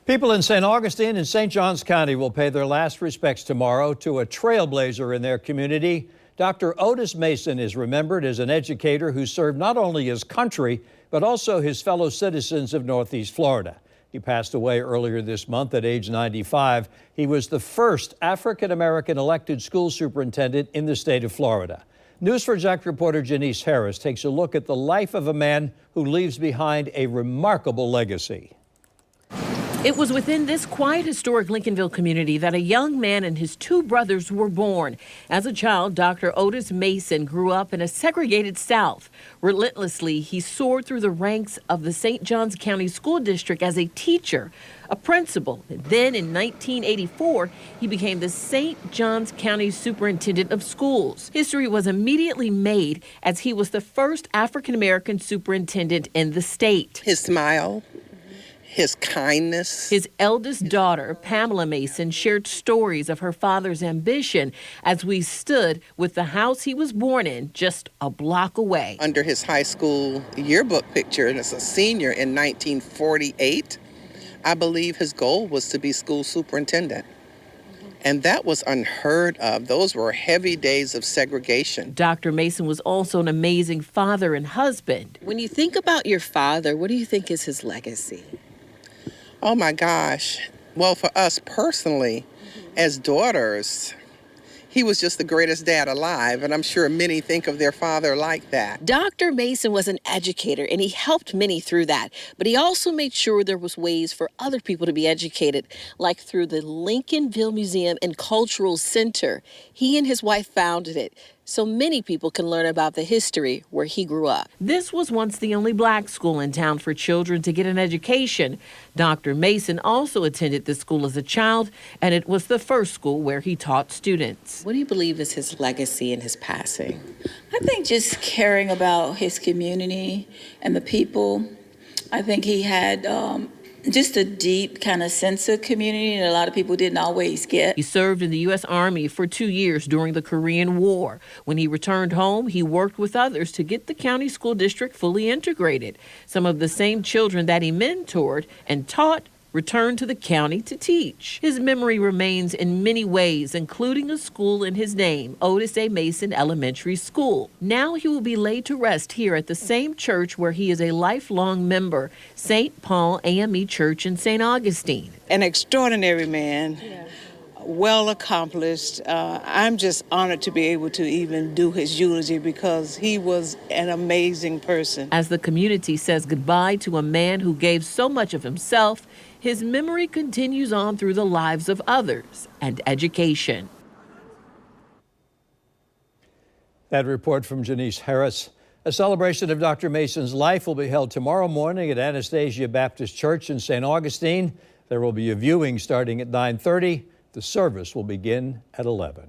People in St. Augustine and St. Johns County will pay their last respects tomorrow to a trailblazer in their community. Dr. Otis Mason is remembered as an educator who served not only his country, but also his fellow citizens of Northeast Florida. He passed away earlier this month at age 95. He was the first African-American elected school superintendent in the state of Florida. News4JAX reporter Janice Harris takes a look at the life of a man who leaves behind a remarkable legacy. It was within this quiet, historic Lincolnville community that a young man and his two brothers were born. As a child, Dr. Otis Mason grew up in a segregated South. Relentlessly, he soared through the ranks of the St. Johns County School District as a teacher, a principal. Then in 1984, he became the St. Johns County Superintendent of Schools. History was immediately made as he was the first African-American superintendent in the state. His smile, his kindness. His eldest daughter, Pamela Mason, shared stories of her father's ambition as we stood with the house he was born in just a block away. Under his high school yearbook picture, and as a senior in 1948, I believe his goal was to be school superintendent. And that was unheard of. Those were heavy days of segregation. Dr. Mason was also an amazing father and husband. When you think about your father, what do you think is his legacy? Oh my gosh. Well, for us personally, as daughters, he was just the greatest dad alive, and I'm sure many think of their father like that. Dr. Mason was an educator, and he helped many through that. But he also made sure there was ways for other people to be educated, like through the Lincolnville Museum and Cultural Center. He and his wife founded it, so many people can learn about the history where he grew up. This was once the only black school in town for children to get an education. Dr. Mason also attended the school as a child, and it was the first school where he taught students. What do you believe is his legacy in his passing? I think just caring about his community and the people. I think he had just a deep kind of sense of community that a lot of people didn't always get. He served in the U.S. Army for 2 years during the Korean War. When he returned home, he worked with others to get the county school district fully integrated. Some of the same children that he mentored and taught returned to the county to teach. His memory remains in many ways, including a school in his name, Otis A. Mason Elementary School. Now he will be laid to rest here at the same church where he is a lifelong member, St. Paul AME Church in St. Augustine. An extraordinary man, well accomplished. I'm just honored to be able to even do his eulogy because he was an amazing person. As the community says goodbye to a man who gave so much of himself, his memory continues on through the lives of others and education. That report from Janice Harris. A celebration of Dr. Mason's life will be held tomorrow morning at Anastasia Baptist Church in St. Augustine. There will be a viewing starting at 9:30. The service will begin at 11.